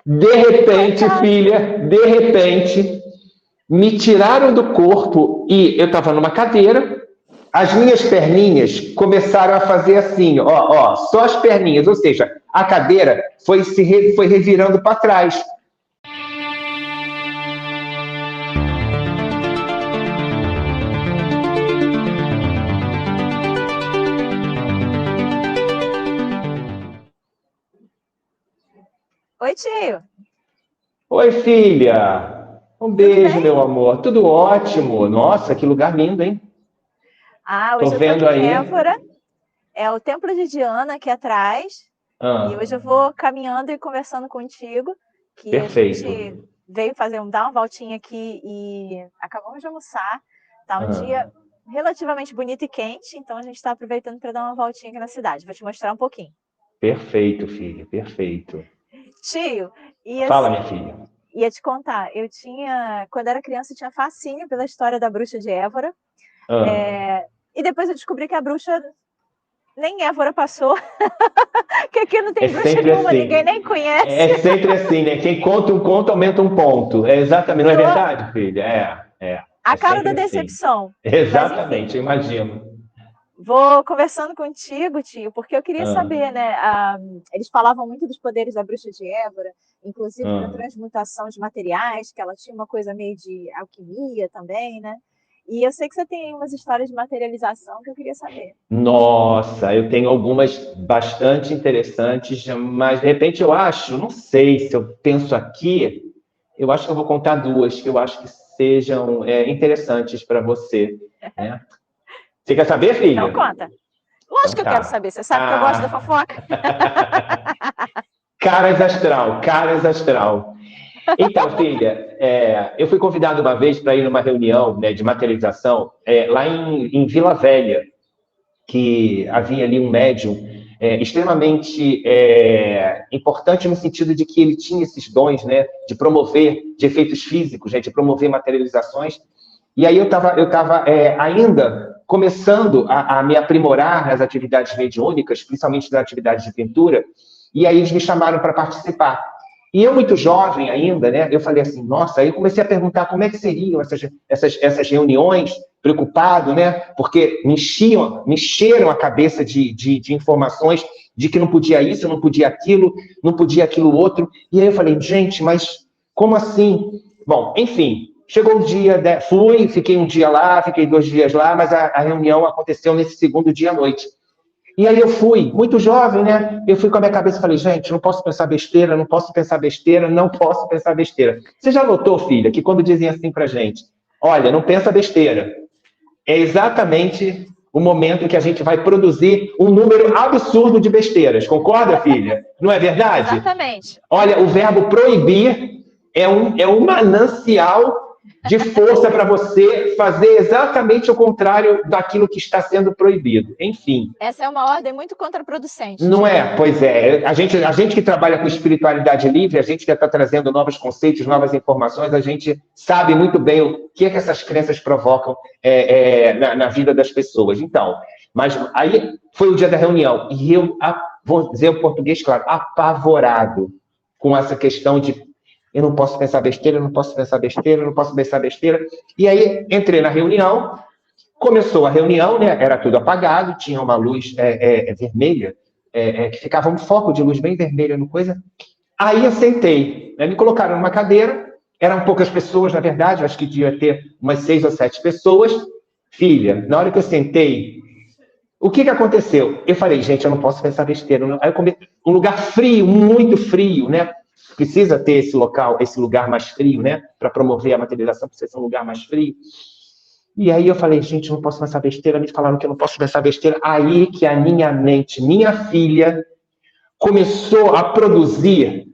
De repente, filha, de repente, me tiraram do corpo e eu estava numa cadeira, as minhas perninhas começaram a fazer assim, ó, só as perninhas, ou seja, a cadeira foi revirando para trás. Oi, tio. Oi, filha. Um beijo, meu amor. Tudo ótimo. Nossa, que lugar lindo, hein? Hoje eu tô vendo aqui em aí. Évora. É o Templo de Diana aqui atrás. E hoje eu vou caminhando e conversando contigo. Que Perfeito. A gente veio dar uma voltinha aqui e acabamos de almoçar. Tá um dia relativamente bonito e quente, então a gente está aproveitando para dar uma voltinha aqui na cidade. Vou te mostrar um pouquinho. Perfeito, filha, perfeito. Tio, Fala, minha filha. Ia te contar, quando era criança, eu tinha fascínio pela história da bruxa de Évora. E depois eu descobri que a bruxa nem Évora passou. Que aqui não tem bruxa nenhuma, assim. Ninguém nem conhece. É sempre assim, né? Quem conta um conto aumenta um ponto. É exatamente, não é verdade, filha? A cara da decepção. Assim. Exatamente, eu imagino. Vou conversando contigo, tio, porque eu queria saber, né? Eles falavam muito dos poderes da bruxa de Évora, inclusive da transmutação de materiais, que ela tinha uma coisa meio de alquimia também, né? E eu sei que você tem umas histórias de materialização que eu queria saber. Nossa, eu tenho algumas bastante interessantes, mas de repente não sei se eu penso aqui, eu acho que eu vou contar duas que eu acho que sejam interessantes para você. Né? Você quer saber, filha? Então conta. Lógico que eu quero saber, você sabe que eu gosto da fofoca. Caras astral. Então, filha, eu fui convidado uma vez para ir numa reunião, né, de materialização lá em Vila Velha, que havia ali um médium extremamente importante no sentido de que ele tinha esses dons, né, de promover de efeitos físicos, né, de promover materializações. E aí eu estava ainda começando a me aprimorar nas atividades mediúnicas, principalmente nas atividades de pintura, e aí eles me chamaram para participar. E eu, muito jovem ainda, né, eu falei assim, nossa, aí eu comecei a perguntar como é que seriam essas reuniões, preocupado, né, porque me encheram a cabeça de informações de que não podia isso, não podia aquilo outro. E aí eu falei, gente, mas como assim? Bom, enfim, chegou o dia, fiquei um dia lá, fiquei 2 dias lá, mas a reunião aconteceu nesse segundo dia à noite. E aí eu fui, muito jovem, né? Eu fui com a minha cabeça e falei, gente, não posso pensar besteira. Você já notou, filha, que quando dizem assim pra gente, olha, não pensa besteira, é exatamente o momento em que a gente vai produzir um número absurdo de besteiras. Concorda, filha? Não é verdade? Exatamente. Olha, o verbo proibir é um manancial de força para você fazer exatamente o contrário daquilo que está sendo proibido. Enfim. Essa é uma ordem muito contraproducente. Não é? Pois é. A gente que trabalha com espiritualidade livre, a gente que está trazendo novos conceitos, novas informações, a gente sabe muito bem o que essas crenças provocam na vida das pessoas. Então, mas aí foi o dia da reunião e eu, vou dizer o português claro, apavorado com essa questão de eu não posso pensar besteira. E aí entrei na reunião, começou a reunião, né? Era tudo apagado, tinha uma luz vermelha, que ficava um foco de luz bem vermelha no coisa. Aí eu sentei, né? Me colocaram numa cadeira, eram poucas pessoas, na verdade, acho que devia ter umas 6 ou 7 pessoas. Filha, na hora que eu sentei, o que aconteceu? Eu falei, gente, eu não posso pensar besteira. Aí eu comecei, um lugar frio, muito frio, né? Precisa ter esse lugar mais frio, né? Para promover a materialização, precisa ser um lugar mais frio. E aí eu falei, gente, não posso pensar besteira. Me falaram que eu não posso pensar besteira. Aí que a minha mente, minha filha, começou a produzir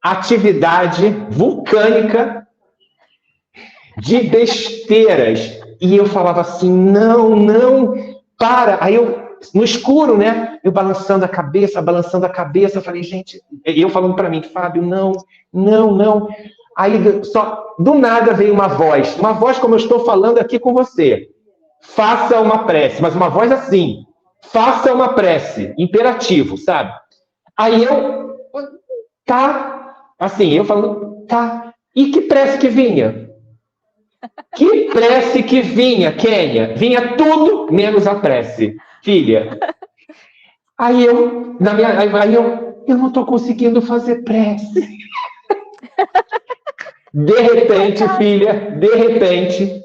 atividade vulcânica de besteiras. E eu falava assim, não, para. Aí eu, no escuro, né? Eu balançando a cabeça, eu falei, gente... E eu falando para mim, Fábio, não. Aí, só do nada veio uma voz como eu estou falando aqui com você. Faça uma prece, mas uma voz assim. Faça uma prece, imperativo, sabe? Aí eu, tá. Assim, eu falo, tá, e que prece que vinha? Que prece que vinha, Kênia? Vinha tudo menos a prece. Filha, aí eu não estou conseguindo fazer prece. De repente, filha, de repente,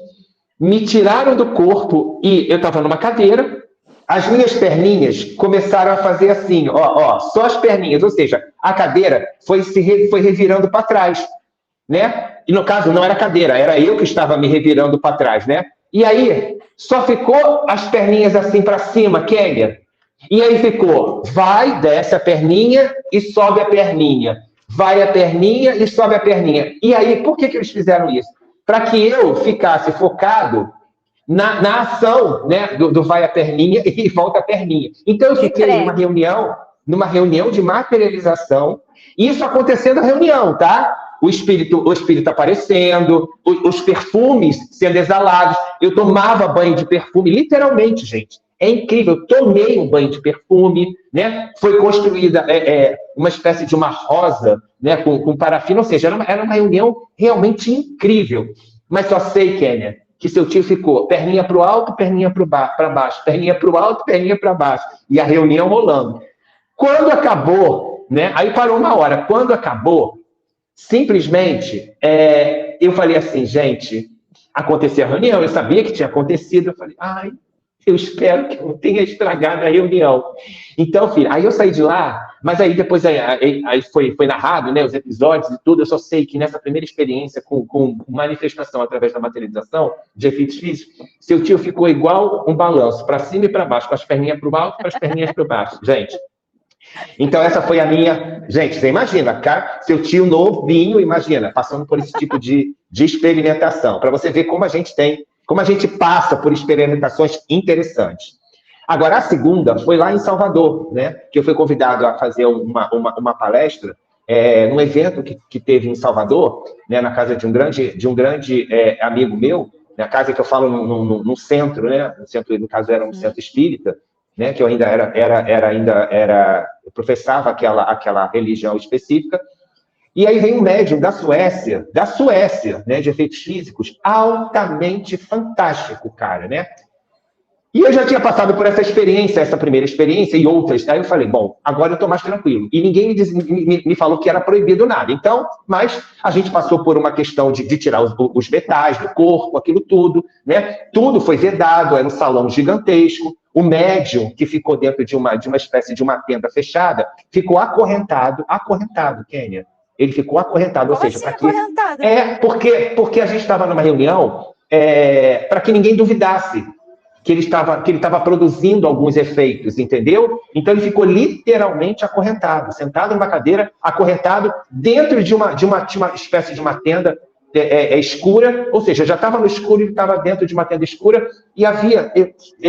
me tiraram do corpo e eu estava numa cadeira, as minhas perninhas começaram a fazer assim, só as perninhas, ou seja, a cadeira foi revirando para trás, né? E no caso não era a cadeira, era eu que estava me revirando para trás, né? E aí só ficou as perninhas assim para cima, Kênia. E aí ficou, vai, desce a perninha e sobe a perninha. Vai a perninha e sobe a perninha. E aí, por que eles fizeram isso? Para que eu ficasse focado na ação, né, do vai a perninha e volta a perninha. Então, eu fiquei numa reunião de materialização, isso acontecendo na reunião, tá? O espírito aparecendo, os perfumes sendo exalados. Eu tomava banho de perfume, literalmente, gente. É incrível, eu tomei um banho de perfume, né? Foi construída uma espécie de uma rosa, né, com parafina, ou seja, era uma reunião realmente incrível. Mas só sei, Kênia, que seu tio ficou perninha para o alto, perninha para baixo, perninha para o alto, perninha para baixo, e a reunião rolando. Quando acabou, né? Aí parou uma hora. Quando acabou, simplesmente, eu falei assim, gente, aconteceu a reunião, eu sabia que tinha acontecido, eu falei, ai, eu espero que não tenha estragado a reunião. Então, filho, aí eu saí de lá, mas aí depois aí foi narrado, né, os episódios e tudo, eu só sei que nessa primeira experiência com manifestação através da materialização de efeitos físicos, seu tio ficou igual um balanço, para cima e para baixo, com as perninhas para o alto, com as perninhas para baixo, gente. Então, essa foi a minha... Gente, você imagina, cara, seu tio novinho, imagina, passando por esse tipo de experimentação, para você ver como a gente passa por experimentações interessantes. Agora, a segunda foi lá em Salvador, né? Que eu fui convidado a fazer uma palestra num evento que teve em Salvador, né? Na casa de um grande amigo meu, na casa que eu falo num centro, né? No centro, no caso, era um centro espírita, né? Que eu ainda eu professava aquela religião específica. E aí vem um médium da Suécia, né, de efeitos físicos, altamente fantástico, cara, né? E eu já tinha passado por essa primeira experiência e outras. Aí eu falei, bom, agora eu estou mais tranquilo. E ninguém me falou que era proibido nada. Então, mas a gente passou por uma questão de tirar os metais do corpo, aquilo tudo, né? Tudo foi vedado, era um salão gigantesco. O médium, que ficou dentro de uma espécie de uma tenda fechada, ficou acorrentado, Kênia. Ele ficou acorrentado, ou seja, acorrentado? Porque a gente estava numa reunião para que ninguém duvidasse que ele estava produzindo alguns efeitos, entendeu? Então ele ficou literalmente acorrentado, sentado numa cadeira, acorrentado dentro de uma espécie de uma tenda escura, ou seja, já estava no escuro, ele estava dentro de uma tenda escura e havia,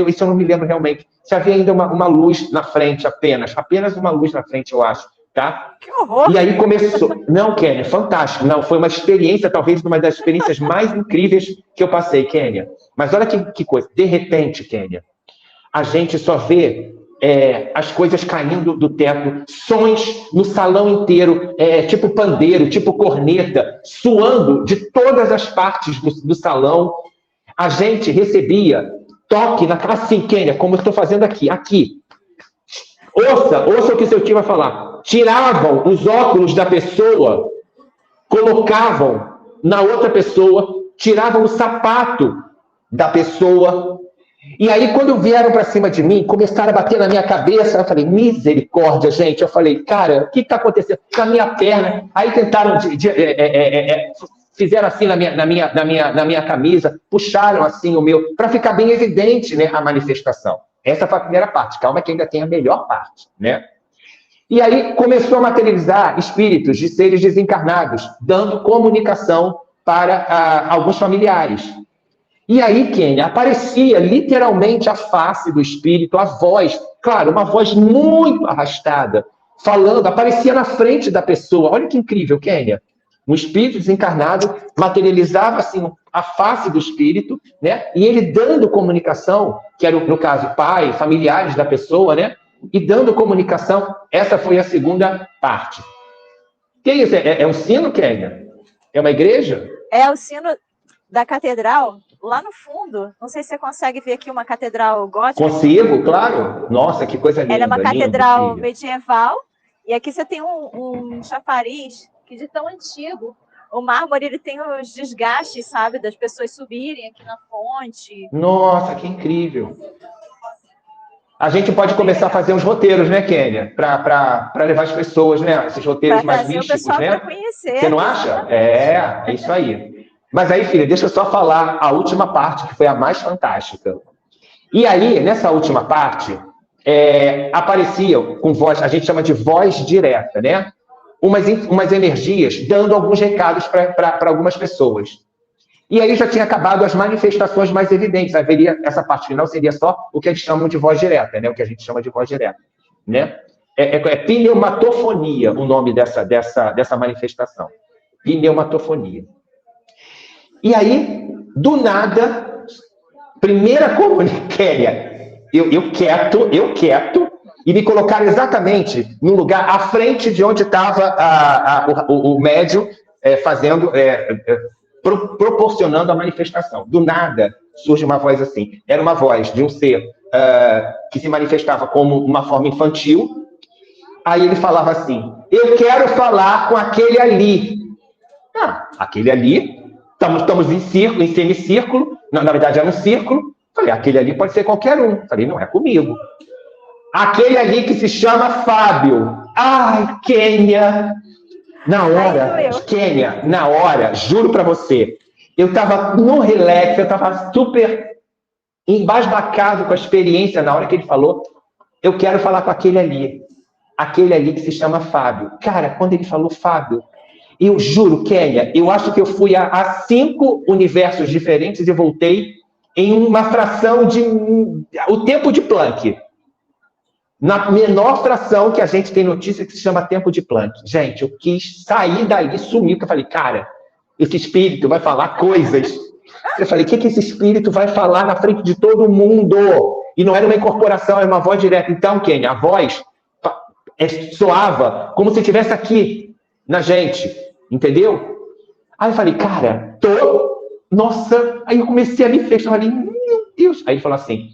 isso eu não me lembro realmente, se havia ainda uma luz na frente apenas uma luz na frente, eu acho. Tá? Que horror! E aí começou... Não, Kênia, fantástico. Não, foi uma experiência, talvez uma das experiências mais incríveis que eu passei, Kênia. Mas olha que coisa. De repente, Kênia, a gente só vê as coisas caindo do teto, sons no salão inteiro, tipo pandeiro, tipo corneta, soando de todas as partes do salão. A gente recebia toque assim, Kênia, como eu estou fazendo aqui. Ouça o que seu tio vai falar. Tiravam os óculos da pessoa, colocavam na outra pessoa, tiravam o sapato da pessoa. E aí, quando vieram para cima de mim, começaram a bater na minha cabeça, eu falei, misericórdia, gente. Eu falei, cara, o que está acontecendo? Na minha perna. Aí tentaram, fizeram assim na minha camisa, puxaram assim o meu, para ficar bem evidente, né, a manifestação. Essa foi a primeira parte. Calma que ainda tem a melhor parte, né? E aí começou a materializar espíritos de seres desencarnados, dando comunicação para alguns familiares. E aí, Kênia, aparecia literalmente a face do espírito, a voz, claro, uma voz muito arrastada, falando, aparecia na frente da pessoa. Olha que incrível, Kênia. Um espírito desencarnado materializava assim a face do espírito, né? E ele dando comunicação, que era no caso pai, familiares da pessoa, né? E dando comunicação. Essa foi a segunda parte. Que isso? É um sino, Kênia? É uma igreja? É o sino da catedral, lá no fundo. Não sei se você consegue ver aqui uma catedral gótica. Consigo, claro. Nossa, que coisa linda. Ela é uma catedral lindo, medieval. E aqui você tem um chafariz que de tão antigo. O mármore ele tem os desgastes, sabe, das pessoas subirem aqui na fonte. Nossa, que incrível. A gente pode começar a fazer uns roteiros, né, Kênia? Para levar as pessoas, né? Esses roteiros mais místicos, né? Conhecer, você não acha? É isso aí. Mas aí, filha, deixa eu só falar a última parte, que foi a mais fantástica. E aí, nessa última parte, aparecia com voz, a gente chama de voz direta, né? Umas energias dando alguns recados para algumas pessoas. E aí já tinha acabado as manifestações mais evidentes. Essa parte final seria só o que eles chamam de voz direta, né? O que a gente chama de voz direta, né? É pneumatofonia o nome dessa manifestação. Pneumatofonia. E aí, do nada, primeira comuniquéria, eu quieto, e me colocaram exatamente no lugar à frente de onde estava o médium fazendo... proporcionando a manifestação. Do nada, surge uma voz assim. Era uma voz de um ser que se manifestava como uma forma infantil. Aí ele falava assim, eu quero falar com aquele ali. Aquele ali, estamos em semicírculo, na verdade era um círculo. Falei, aquele ali pode ser qualquer um. Falei, não é comigo. Aquele ali que se chama Fábio. Ai, Kênia... Na hora, juro pra você, eu tava no relax, eu tava super embasbacado com a experiência na hora que ele falou, eu quero falar com aquele ali que se chama Fábio. Cara, quando ele falou Fábio, eu juro, Kênia, eu acho que eu fui a 5 universos diferentes e voltei em uma fração o tempo de Planck. Na menor fração que a gente tem notícia que se chama tempo de Planck. Gente, eu quis sair dali, sumir, porque eu falei, cara, esse espírito vai falar coisas. Eu falei, o que esse espírito vai falar na frente de todo mundo? E não era uma incorporação, era uma voz direta. Então, Kênia, a voz soava como se estivesse aqui na gente, entendeu? Aí eu falei, cara, nossa, aí eu comecei a me fechar, eu falei, meu Deus. Aí ele falou assim,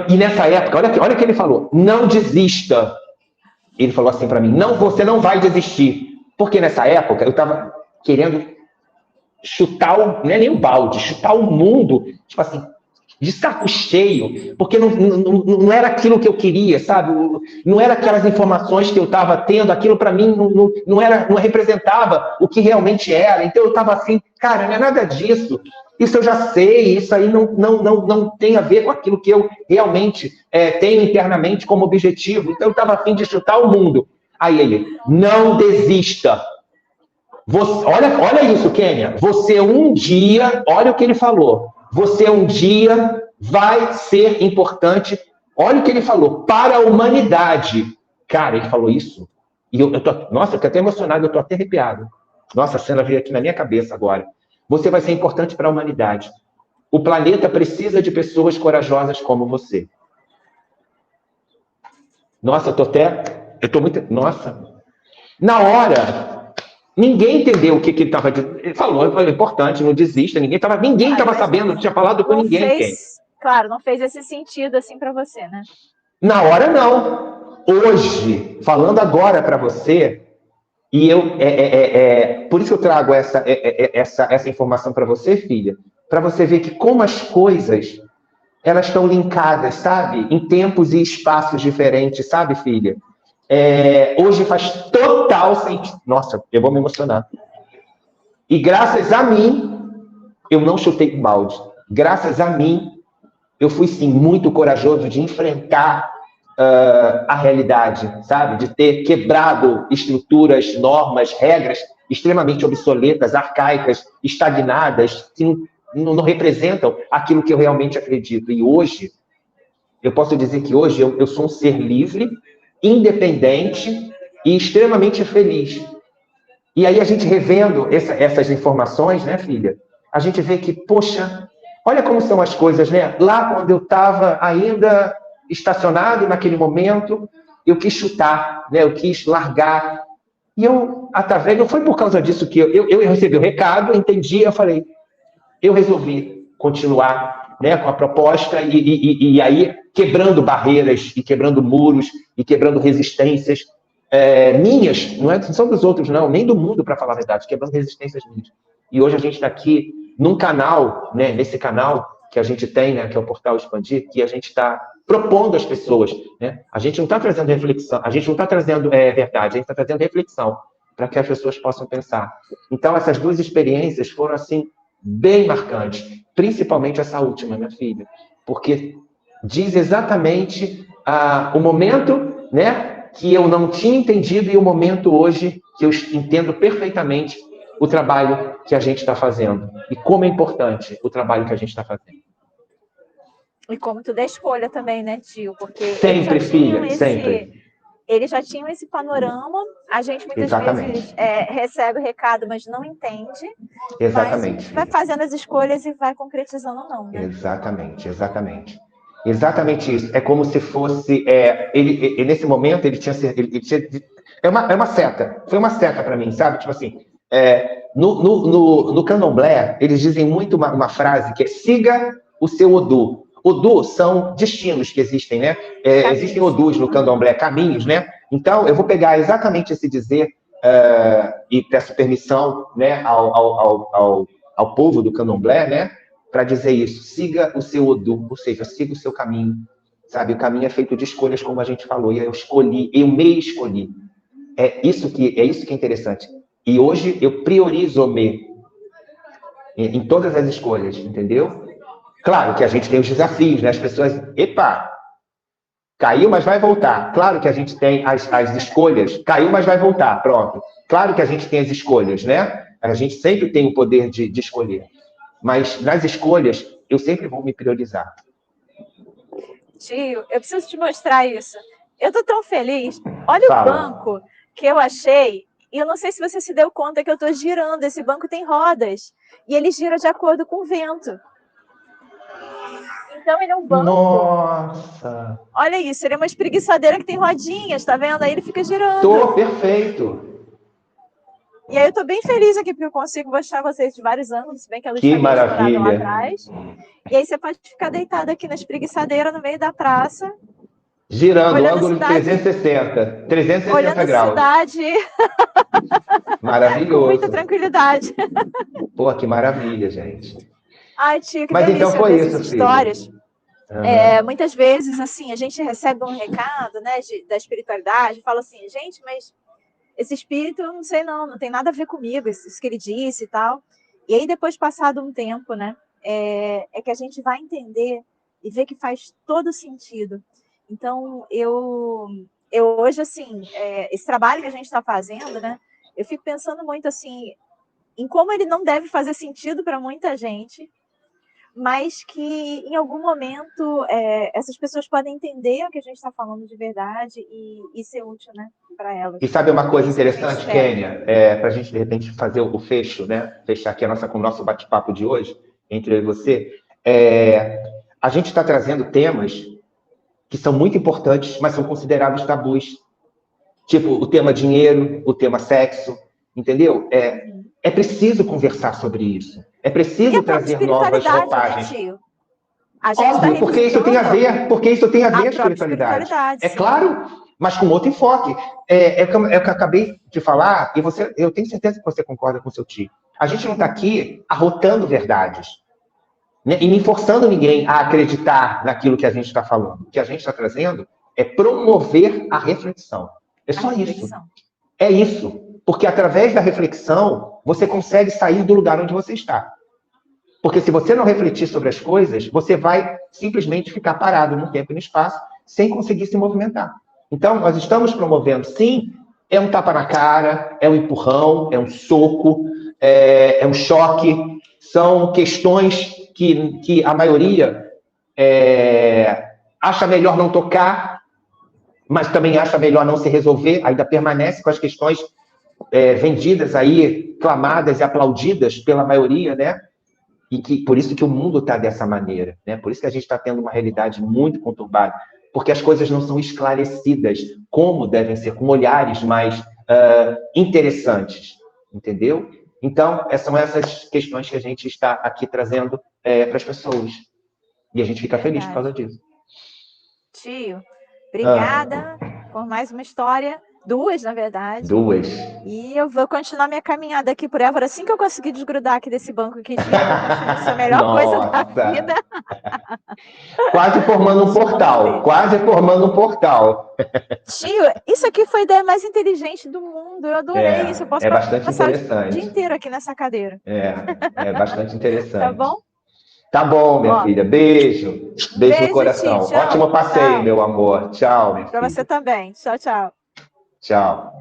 e nessa época, olha o que ele falou, não desista. Ele falou assim para mim, você não vai desistir. Porque nessa época eu estava querendo chutar, não é nem o balde, chutar o mundo, tipo assim, de saco cheio, porque não era aquilo que eu queria, sabe? Não era aquelas informações que eu estava tendo, aquilo para mim não representava o que realmente era. Então eu estava assim, cara, não é nada disso. Isso eu já sei, isso aí não tem a ver com aquilo que eu realmente tenho internamente como objetivo. Então eu estava a fim de chutar o mundo. Aí ele, não desista. Olha isso, Kênia. Você um dia, olha o que ele falou. Você um dia vai ser importante. Olha o que ele falou, para a humanidade. Cara, ele falou isso. E nossa, eu estou até emocionado, eu estou até arrepiado. Nossa, a cena veio aqui na minha cabeça agora. Você vai ser importante para a humanidade. O planeta precisa de pessoas corajosas como você. Nossa, eu estou muito... Nossa. Na hora, ninguém entendeu o que ele estava dizendo. Ele falou, foi importante, não desista. Ninguém estava sabendo, não tinha falado com ninguém. Claro, não fez esse sentido assim para você, né? Na hora, não. Hoje, falando agora para você... E por isso eu trago essa informação para você, filha, para você ver que como as coisas, elas estão linkadas, sabe? Em tempos e espaços diferentes, sabe, filha? Hoje faz total sentido. Nossa, eu vou me emocionar. E graças a mim, eu não chutei o balde. Graças a mim, eu fui, sim, muito corajoso de enfrentar a realidade, sabe? De ter quebrado estruturas, normas, regras extremamente obsoletas, arcaicas, estagnadas, que não representam aquilo que eu realmente acredito. E hoje, eu posso dizer que hoje eu sou um ser livre, independente e extremamente feliz. E aí a gente revendo essas informações, né, filha? A gente vê que, poxa, olha como são as coisas, né? Lá quando eu estava ainda estacionado naquele momento, eu quis chutar, né? Eu quis largar. E eu, através, não foi por causa disso que eu recebi o recado, entendi, eu falei, eu resolvi continuar, né, com a proposta e aí quebrando barreiras e quebrando muros e quebrando resistências minhas, não são dos outros não, nem do mundo, para falar a verdade, quebrando resistências minhas. E hoje a gente está aqui num canal, né, nesse canal que a gente tem, né, que é o Portal Expandir, que a gente está propondo às pessoas, né? A gente não está trazendo reflexão, a gente não está trazendo verdade, a gente está trazendo reflexão para que as pessoas possam pensar. Então, essas duas experiências foram, assim, bem marcantes, principalmente essa última, minha filha, porque diz exatamente o momento, né, que eu não tinha entendido e o momento hoje que eu entendo perfeitamente o trabalho que a gente está fazendo e como é importante o trabalho que a gente está fazendo. E como tu dá escolha também, né, tio? Porque sempre, filha, sempre. Eles já tinham esse panorama, a gente muitas vezes recebe o recado, mas não entende. Exatamente. Mas vai fazendo as escolhas e vai concretizando ou não, né? Exatamente. Exatamente isso. É como se fosse... ele nesse momento, ele tinha... é uma seta. Foi uma seta para mim, sabe? Tipo assim, no candomblé, eles dizem muito uma frase que é siga o seu Odu. Odu são destinos que existem, né? Existem Odus no candomblé, caminhos, né? Então, eu vou pegar exatamente esse dizer e peço permissão, né, ao povo do candomblé, né, para dizer isso. Siga o seu Odu, ou seja, siga o seu caminho, sabe? O caminho é feito de escolhas, como a gente falou, e eu me escolhi. É isso que é interessante. E hoje eu priorizo em todas as escolhas, entendeu? Claro que a gente tem os desafios, né? As pessoas, caiu, mas vai voltar. Claro que a gente tem as escolhas, caiu, mas vai voltar, pronto. Claro que a gente tem as escolhas, né? A gente sempre tem o poder de escolher. Mas nas escolhas, eu sempre vou me priorizar. Tio, eu preciso te mostrar isso. Eu tô tão feliz. Olha o banco que eu achei. E eu não sei se você se deu conta que eu tô girando. Esse banco tem rodas. E ele gira de acordo com o vento. Então, ele é um banco. Nossa! Olha isso, ele é uma espreguiçadeira que tem rodinhas, tá vendo? Aí ele fica girando. Tô perfeito! E aí eu tô bem feliz aqui, porque eu consigo mostrar vocês de vários ângulos, se bem que a luz que tá bem estourada lá maravilha! atrás. E aí você pode ficar deitado aqui na espreguiçadeira, no meio da praça. Girando, ângulo de 360 olhando graus. A cidade. Maravilhoso. Com muita tranquilidade. Pô, que maravilha, gente. Ai, tio, que Mas delícia então foi essas isso, histórias. Uhum. Muitas vezes, assim, a gente recebe um recado, né, da espiritualidade, fala assim, gente, mas esse espírito, eu não sei não tem nada a ver comigo, isso que ele disse e tal. E aí, depois, passado um tempo, né, é que a gente vai entender e ver que faz todo sentido. Então, eu hoje, assim, esse trabalho que a gente está fazendo, né, eu fico pensando muito, assim, em como ele não deve fazer sentido para muita gente, mas que em algum momento essas pessoas podem entender o que a gente está falando de verdade e ser útil, né, para elas. E sabe uma coisa interessante, Kênia, para a gente de repente fazer o fecho, né, fechar aqui com o nosso bate-papo de hoje, entre eu e você, a gente está trazendo temas que são muito importantes, mas são considerados tabus. Tipo, o tema dinheiro, o tema sexo, entendeu? É preciso conversar sobre isso. É preciso trazer novas roupagens. Né, óbvio, porque isso tem a ver, com a espiritualidade. É claro, mas com outro enfoque. É o que eu acabei de falar, e eu tenho certeza que você concorda com o seu tio. A gente não está aqui arrotando verdades, né, e nem forçando ninguém a acreditar naquilo que a gente está falando. O que a gente está trazendo é promover a reflexão. É só isso. É isso. Porque através da reflexão, você consegue sair do lugar onde você está. Porque se você não refletir sobre as coisas, você vai simplesmente ficar parado no tempo e no espaço, sem conseguir se movimentar. Então, nós estamos promovendo, sim, é um tapa na cara, é um empurrão, é um soco, é um choque. São questões que a maioria acha melhor não tocar, mas também acha melhor não se resolver, ainda permanece com as questões vendidas aí, clamadas e aplaudidas pela maioria, né? E por isso que o mundo está dessa maneira, né? Por isso que a gente está tendo uma realidade muito conturbada, porque as coisas não são esclarecidas como devem ser, com olhares mais interessantes, entendeu? Então, são essas questões que a gente está aqui trazendo para as pessoas. E a gente fica feliz por causa disso. Tio, obrigada por mais uma história. 2, na verdade. 2. E eu vou continuar minha caminhada aqui por Évora. Assim que eu conseguir desgrudar aqui desse banco aqui, tio, vai ser a melhor coisa da vida. Quase formando um portal. Quase formando um portal. Tio, isso aqui foi a ideia mais inteligente do mundo. Eu adorei isso. Eu posso bastante interessante. O dia inteiro aqui nessa cadeira. É bastante interessante. Tá bom? Tá bom, minha filha. Beijo. Beijo no coração. Tio, tchau, ótimo passeio, tchau. meu amor. Tchau, minha filha. Pra você também. Tchau, tchau. Tchau.